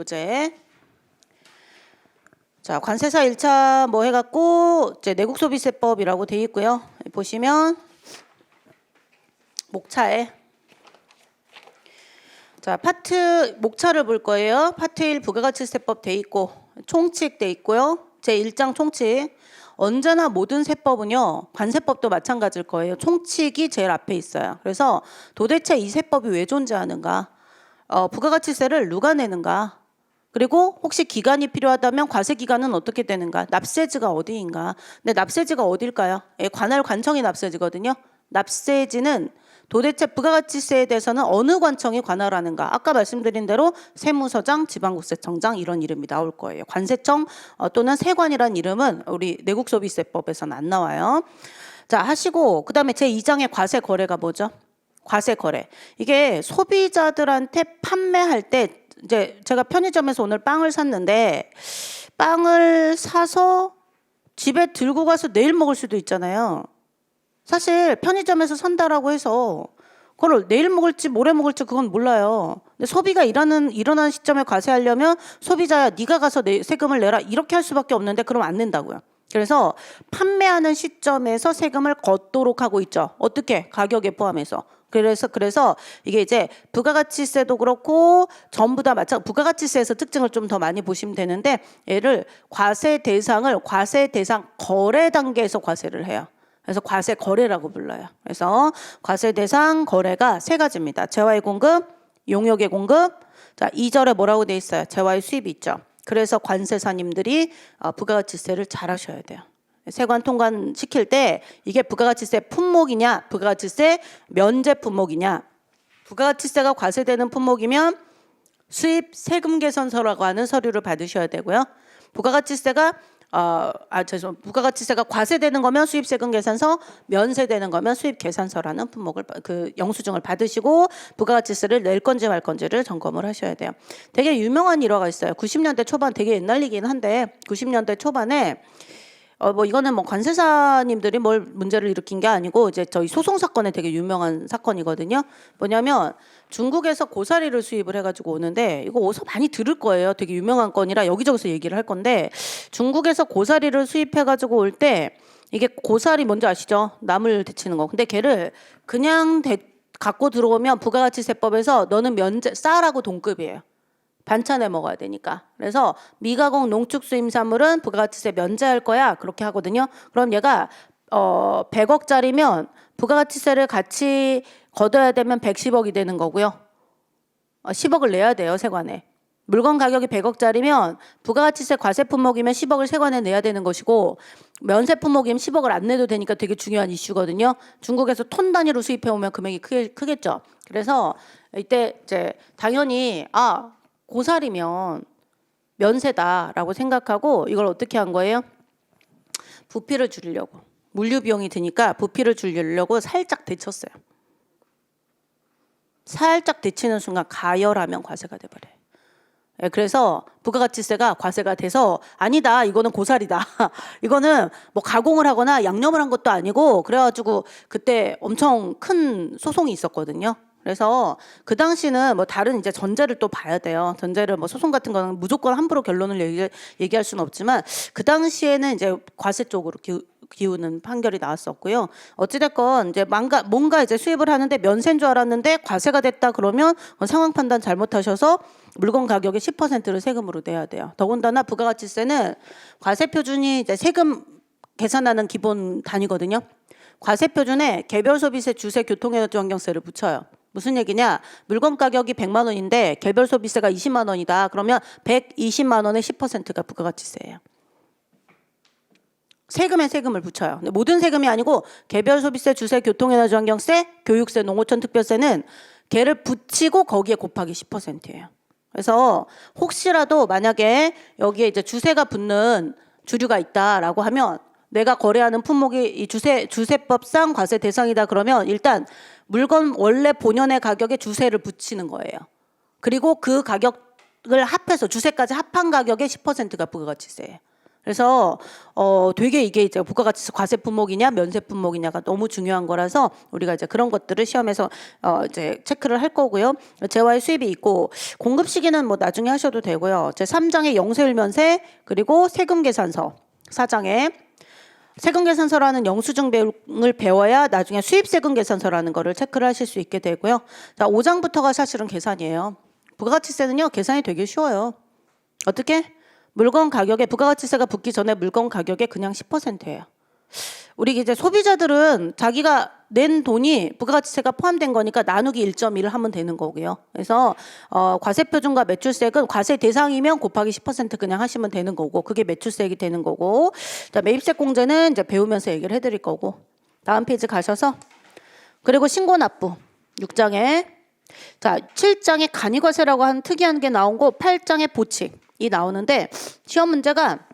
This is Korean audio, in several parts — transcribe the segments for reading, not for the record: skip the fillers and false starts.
부재. 자, 관세사 1차 뭐 해갖고 이제 내국소비세법이라고 돼 있고요. 보시면 목차에 자 파트 목차를 볼 거예요. 파트 1 부가가치세법 돼 있고 총칙 돼 있고요. 제1장 총칙. 언제나 모든 세법은요. 관세법도 마찬가지일 거예요. 총칙이 제일 앞에 있어요. 그래서 도대체 이 세법이 왜 존재하는가? 부가가치세를 누가 내는가? 그리고 혹시 기간이 필요하다면 과세기간은 어떻게 되는가? 납세지가 어디인가? 근데 납세지가 어딜까요? 관할 관청이 납세지거든요. 납세지는 도대체 부가가치세에 대해서는 어느 관청이 관할하는가? 아까 말씀드린 대로 세무서장, 지방국세청장 이런 이름이 나올 거예요. 관세청 또는 세관이라는 이름은 우리 내국소비세법에서는 안 나와요. 자, 하시고 그다음에 제2장의 과세거래가 뭐죠? 과세거래. 이게 소비자들한테 판매할 때 이제 제가 편의점에서 오늘 빵을 샀는데 빵을 사서 집에 들고 가서 내일 먹을 수도 있잖아요. 사실 편의점에서 산다라고 해서 그걸 내일 먹을지 모레 먹을지 그건 몰라요. 근데 소비가 일어나는 시점에 과세하려면 소비자야 네가 가서 세금을 내라 이렇게 할 수밖에 없는데 그럼 안 낸다고요. 그래서 판매하는 시점에서 세금을 걷도록 하고 있죠. 어떻게? 가격에 포함해서. 그래서 이게 이제 부가가치세도 그렇고 전부 다 부가가치세에서 특징을 좀 더 많이 보시면 되는데 얘를 과세 대상 거래 단계에서 과세를 해요. 그래서 과세 거래라고 불러요. 그래서 과세 대상 거래가 세 가지입니다. 재화의 공급, 용역의 공급. 자, 2절에 뭐라고 돼 있어요? 재화의 수입이 있죠. 그래서 관세사님들이 부가가치세를 잘 하셔야 돼요. 세관 통관 시킬 때 이게 부가가치세 품목이냐, 부가가치세 면제 품목이냐. 부가가치세가 과세되는 품목이면 수입 세금 개선서라고 하는 서류를 받으셔야 되고요. 부가가치세가 과세되는 거면 수입세금 계산서, 면세되는 거면 수입계산서라는 품목을 영수증을 받으시고 부가가치세를 낼 건지 말 건지를 점검을 하셔야 돼요. 되게 유명한 일화가 있어요. 90년대 초반 되게 옛날이긴 한데 90년대 초반에 이거는 관세사님들이 뭘 문제를 일으킨 게 아니고 이제 저희 소송 사건에 되게 유명한 사건이거든요. 뭐냐면 중국에서 고사리를 수입을 해가지고 오는데 이거 어디서 많이 들을 거예요. 되게 유명한 건이라 여기저기서 얘기를 할 건데 중국에서 고사리를 수입해가지고 올 때 이게 고사리 뭔지 아시죠? 나물 데치는 거. 근데 걔를 그냥 갖고 들어오면 부가가치세법에서 너는 쌀하고 동급이에요. 반찬에 먹어야 되니까. 그래서 미가공 농축수임산물은 부가가치세 면제할 거야. 그렇게 하거든요. 그럼 얘가 100억짜리면 부가가치세를 같이 걷어야 되면 110억이 되는 거고요. 10억을 내야 돼요. 세관에. 물건 가격이 100억짜리면 부가가치세 과세 품목이면 10억을 세관에 내야 되는 것이고 면세 품목이면 10억을 안 내도 되니까 되게 중요한 이슈거든요. 중국에서 톤 단위로 수입해 오면 금액이 크겠죠. 그래서 이때 이제 당연히 고사리면 면세다라고 생각하고 이걸 어떻게 한 거예요? 부피를 줄이려고. 물류 비용이 드니까 부피를 줄이려고 살짝 데쳤어요. 살짝 데치는 순간 가열하면 과세가 돼버려요. 그래서 부가가치세가 과세가 돼서 아니다 이거는 고사리다 이거는 뭐 가공을 하거나 양념을 한 것도 아니고 그래가지고 그때 엄청 큰 소송이 있었거든요. 그래서 그 당시는 다른 이제 전제를 또 봐야 돼요. 전제를 소송 같은 거는 무조건 함부로 결론을 얘기할 수는 없지만 그 당시에는 이제 과세 쪽으로 기우는 판결이 나왔었고요. 어찌됐건 이제 뭔가 이제 수입을 하는데 면세인 줄 알았는데 과세가 됐다 그러면 상황 판단 잘못하셔서 물건 가격의 10%를 세금으로 내야 돼요. 더군다나 부가가치세는 과세 표준이 이제 세금 계산하는 기본 단위거든요. 과세 표준에 개별 소비세, 주세, 교통에너지 환경세를 붙여요. 무슨 얘기냐? 물건 가격이 100만 원인데 개별 소비세가 20만 원이다. 그러면 120만 원의 10%가 부가가치세예요. 세금에 세금을 붙여요. 근데 모든 세금이 아니고 개별 소비세, 주세, 교통에너지 환경세, 교육세, 농어촌 특별세는 걔를 붙이고 거기에 곱하기 10%예요. 그래서 혹시라도 만약에 여기에 이제 주세가 붙는 주류가 있다라고 하면 내가 거래하는 품목이 이 주세법상 과세 대상이다 그러면 일단 물건 원래 본연의 가격에 주세를 붙이는 거예요. 그리고 그 가격을 합해서 주세까지 합한 가격의 10%가 부가가치세예요. 그래서 되게 이게 이제 부가가치세 과세 품목이냐 면세 품목이냐가 너무 중요한 거라서 우리가 이제 그런 것들을 시험에서 이제 체크를 할 거고요. 재화의 수입이 있고 공급 시기는 뭐 나중에 하셔도 되고요. 제 3장의 영세율 면세 그리고 세금 계산서 4장에 세금 계산서라는 영수증을 배워야 나중에 수입세금 계산서라는 거를 체크를 하실 수 있게 되고요. 자, 5장부터가 사실은 계산이에요. 부가가치세는요, 계산이 되게 쉬워요. 어떻게? 물건 가격에 부가가치세가 붙기 전에 물건 가격에 그냥 10%예요. 우리 이제 소비자들은 자기가 낸 돈이 부가가치세가 포함된 거니까 나누기 1.1을 하면 되는 거고요. 그래서 과세표준과 매출세액은 과세 대상이면 곱하기 10% 그냥 하시면 되는 거고 그게 매출세액이 되는 거고 자, 매입세 공제는 이제 배우면서 얘기를 해드릴 거고 다음 페이지 가셔서 그리고 신고납부 6장에 자 7장에 간이과세라고 하는 특이한 게 나온 거 8장에 보칙이 나오는데 시험 문제가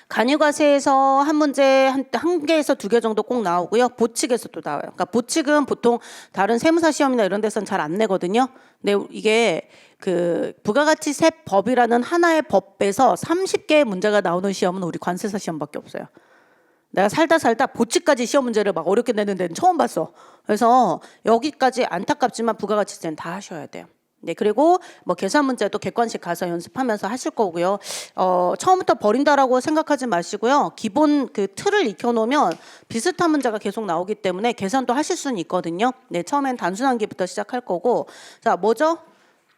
간이과세에서 한 문제 한 개에서 2개 정도 꼭 나오고요. 보칙에서도 나와요. 그러니까 보칙은 보통 다른 세무사 시험이나 이런 데서는 잘 안 내거든요. 근데 이게 그 부가가치세법이라는 하나의 법에서 30개의 문제가 나오는 시험은 우리 관세사 시험밖에 없어요. 내가 살다 보칙까지 시험 문제를 막 어렵게 내는 데는 처음 봤어. 그래서 여기까지 안타깝지만 부가가치세는 다 하셔야 돼요. 네, 그리고 뭐 계산 문제도 객관식 가서 연습하면서 하실 거고요. 처음부터 버린다라고 생각하지 마시고요. 기본 그 틀을 익혀놓으면 비슷한 문제가 계속 나오기 때문에 계산도 하실 수는 있거든요. 네, 처음엔 단순한 게부터 시작할 거고. 자, 뭐죠?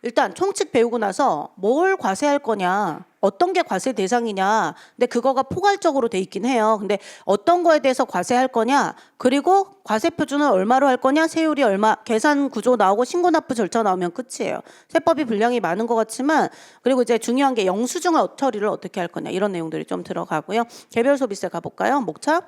일단 총칙 배우고 나서 뭘 과세할 거냐, 어떤 게 과세 대상이냐. 근데 그거가 포괄적으로 돼 있긴 해요. 근데 어떤 거에 대해서 과세할 거냐, 그리고 과세 표준은 얼마로 할 거냐, 세율이 얼마, 계산 구조 나오고 신고납부 절차 나오면 끝이에요. 세법이 분량이 많은 것 같지만 그리고 이제 중요한 게 영수증 처리를 어떻게 할 거냐 이런 내용들이 좀 들어가고요. 개별 소비세 가볼까요? 목차.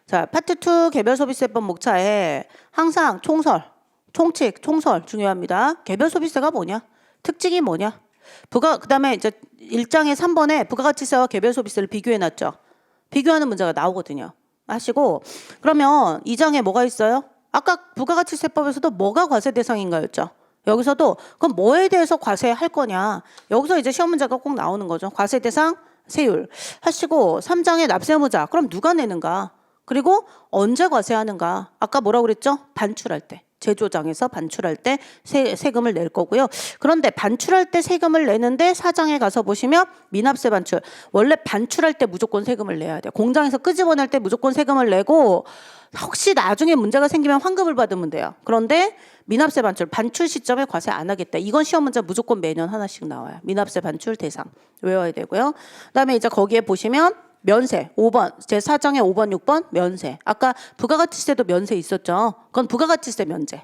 자, 파트 2 개별 소비세법 목차에 항상 총설, 총칙, 총설 중요합니다. 개별 소비세가 뭐냐? 특징이 뭐냐? 그다음에 이제 1장의 3번에 부가가치세와 개별 소비세를 비교해 놨죠. 비교하는 문제가 나오거든요. 하시고 그러면 2장에 뭐가 있어요? 아까 부가가치세법에서도 뭐가 과세 대상인가였죠. 여기서도 그럼 뭐에 대해서 과세할 거냐? 여기서 이제 시험 문제가 꼭 나오는 거죠. 과세 대상, 세율 하시고 3장의 납세의무자. 그럼 누가 내는가? 그리고 언제 과세하는가? 아까 뭐라고 그랬죠? 반출할 때. 제조장에서 반출할 때 세금을 낼 거고요. 그런데 반출할 때 세금을 내는데 4장에 가서 보시면 미납세 반출. 원래 반출할 때 무조건 세금을 내야 돼요. 공장에서 끄집어낼 때 무조건 세금을 내고 혹시 나중에 문제가 생기면 환급을 받으면 돼요. 그런데 미납세 반출, 반출 시점에 과세 안 하겠다. 이건 시험 문제 무조건 매년 하나씩 나와요. 미납세 반출 대상 외워야 되고요. 그다음에 이제 거기에 보시면 면세 5번 제4장의 5번 6번 면세 아까 부가가치세도 면세 있었죠. 그건 부가가치세 면제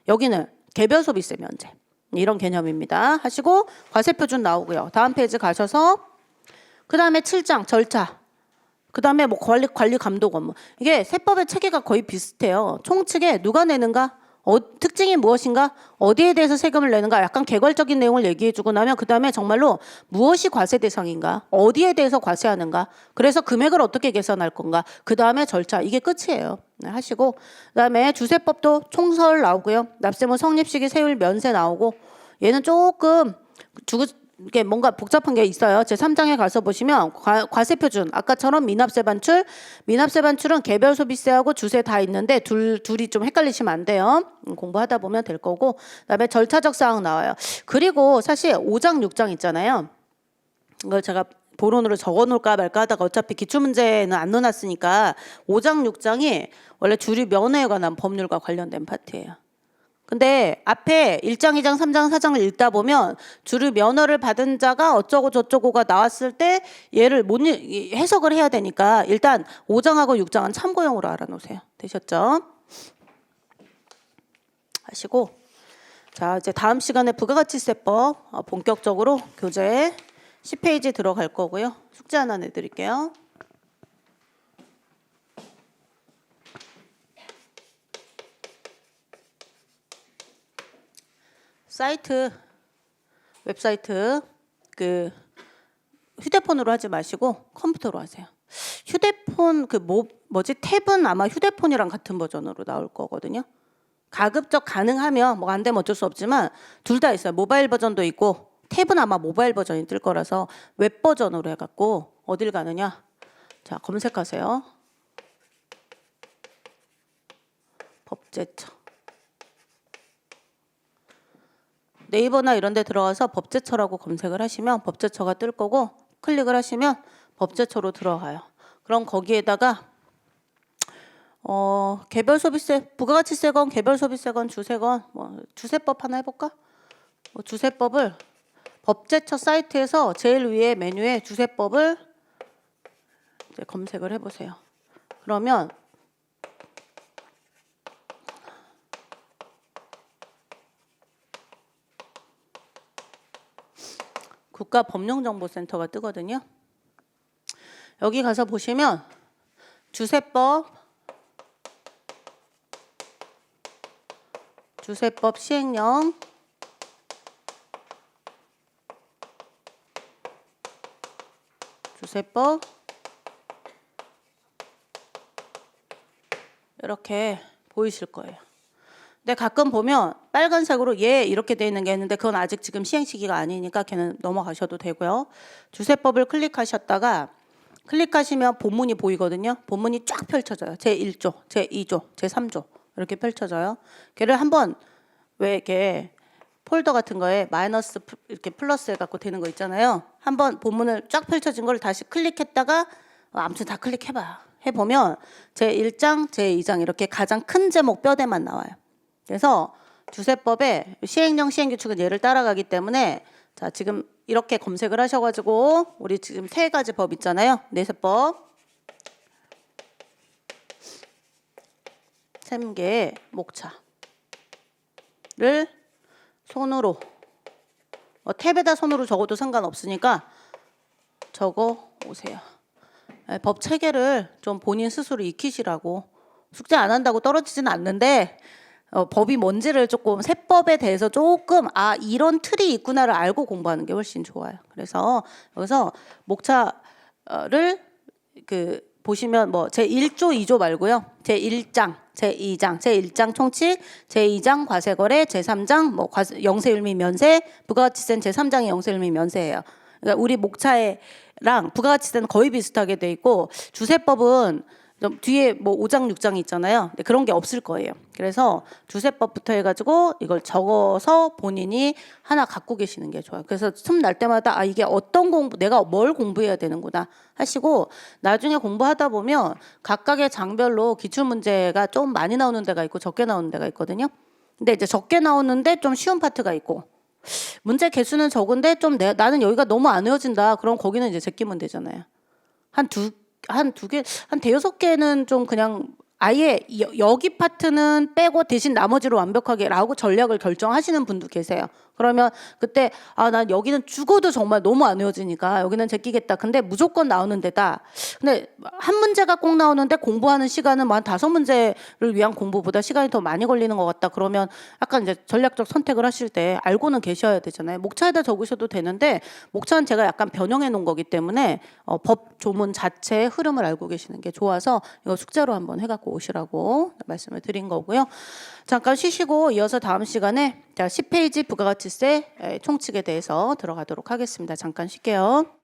여기는 개별소비세 면제 이런 개념입니다. 하시고 과세표준 나오고요. 다음 페이지 가셔서 그 다음에 7장 절차 그 다음에 뭐 관리 감독 업무 이게 세법의 체계가 거의 비슷해요. 총칙에 누가 내는가 특징이 무엇인가 어디에 대해서 세금을 내는가 약간 개괄적인 내용을 얘기해주고 나면 그 다음에 정말로 무엇이 과세 대상인가 어디에 대해서 과세하는가 그래서 금액을 어떻게 계산할 건가 그 다음에 절차 이게 끝이에요. 네, 하시고 그 다음에 주세법도 총설 나오고요. 납세무 성립시기 세율 면세 나오고 얘는 조금 이게 뭔가 복잡한 게 있어요. 제 3장에 가서 보시면 과세표준 아까처럼 미납세 반출은 개별 소비세하고 주세 다 있는데 둘이 좀 헷갈리시면 안 돼요. 공부하다 보면 될 거고 그다음에 절차적 사항 나와요. 그리고 사실 5장 6장 있잖아요. 이걸 제가 보론으로 적어놓을까 말까 하다가 어차피 기출문제는 안 넣어놨으니까 5장 6장이 원래 주류 면허에 관한 법률과 관련된 파트예요. 근데 앞에 1장, 2장, 3장, 4장을 읽다 보면 주류 면허를 받은 자가 어쩌고 저쩌고가 나왔을 때 얘를 해석을 해야 되니까 일단 5장하고 6장은 참고용으로 알아놓으세요. 되셨죠? 하시고 자 이제 다음 시간에 부가가치세법 본격적으로 교재 10페이지 들어갈 거고요. 숙제 하나 내드릴게요. 웹사이트 그 휴대폰으로 하지 마시고 컴퓨터로 하세요. 휴대폰 탭은 아마 휴대폰이랑 같은 버전으로 나올 거거든요. 가급적 가능하면 뭐 안 되면 어쩔 수 없지만 둘 다 있어요. 모바일 버전도 있고 탭은 아마 모바일 버전이 뜰 거라서 웹 버전으로 해갖고 어딜 가느냐? 자, 검색하세요. 법제처. 네이버나 이런 데 들어가서 법제처라고 검색을 하시면 법제처가 뜰 거고 클릭을 하시면 법제처로 들어가요. 그럼 거기에다가 개별 소비세, 부가가치세건, 개별 소비세건, 주세건, 뭐 주세법 하나 해볼까? 뭐 주세법을 법제처 사이트에서 제일 위에 메뉴에 주세법을 이제 검색을 해보세요. 그러면 국가법령정보센터가 뜨거든요. 여기 가서 보시면 주세법 시행령 주세법 이렇게 보이실 거예요. 근데 가끔 보면 빨간색으로 예 이렇게 돼 있는 게 있는데 그건 아직 지금 시행 시기가 아니니까 걔는 넘어가셔도 되고요. 주세법을 클릭하셨다가 클릭하시면 본문이 보이거든요. 본문이 쫙 펼쳐져요. 제1조, 제2조, 제3조 이렇게 펼쳐져요. 걔를 한번 왜 이렇게 폴더 같은 거에 마이너스 이렇게 플러스 해갖고 되는 거 있잖아요. 한번 본문을 쫙 펼쳐진 걸 다시 클릭했다가 아무튼 다 클릭해봐요. 해보면 제1장, 제2장 이렇게 가장 큰 제목 뼈대만 나와요. 그래서 주세법의 시행령, 시행규칙은 얘를 따라가기 때문에 자 지금 이렇게 검색을 하셔가지고 우리 지금 3가지 법 있잖아요. 내세법 3개의 목차를 손으로 탭에다 손으로 적어도 상관없으니까 적어 오세요. 법 체계를 좀 본인 스스로 익히시라고. 숙제 안 한다고 떨어지지는 않는데 법이 뭔지를 조금 세법에 대해서 조금 이런 틀이 있구나를 알고 공부하는 게 훨씬 좋아요. 그래서 여기서 목차를 보시면 뭐 제1조, 2조 말고요. 제1장, 제2장, 제1장 총칙, 제2장 과세거래, 제3장 뭐 영세율 및 면세, 부가가치세는 제3장이 영세율 및 면세예요. 그러니까 우리 목차랑 부가가치세는 거의 비슷하게 돼 있고 주세법은 뒤에 뭐 5장, 6장이 있잖아요. 근데 그런 게 없을 거예요. 그래서 주세법부터 해가지고 이걸 적어서 본인이 하나 갖고 계시는 게 좋아요. 그래서 틈 날 때마다 이게 어떤 내가 뭘 공부해야 되는구나 하시고 나중에 공부하다 보면 각각의 장별로 기출문제가 좀 많이 나오는 데가 있고 적게 나오는 데가 있거든요. 근데 이제 적게 나오는데 좀 쉬운 파트가 있고 문제 개수는 적은데 좀 나는 여기가 너무 안 외워진다. 그럼 거기는 이제 제끼면 되잖아요. 한 대여섯 개는 좀 그냥 아예 여기 파트는 빼고 대신 나머지로 완벽하게 라고 전략을 결정하시는 분도 계세요. 그러면 그때 난 여기는 죽어도 정말 너무 안 외워지니까 여기는 제끼겠다. 근데 무조건 나오는 데다. 근데 한 문제가 꼭 나오는데 공부하는 시간은 뭐 한 5문제를 위한 공부보다 시간이 더 많이 걸리는 것 같다. 그러면 약간 이제 전략적 선택을 하실 때 알고는 계셔야 되잖아요. 목차에다 적으셔도 되는데 목차는 제가 약간 변형해 놓은 거기 때문에 법 조문 자체의 흐름을 알고 계시는 게 좋아서 이거 숙제로 한번 해갖고 오시라고 말씀을 드린 거고요. 잠깐 쉬시고 이어서 다음 시간에 10페이지 부가가치세 총칙에 대해서 들어가도록 하겠습니다. 잠깐 쉴게요.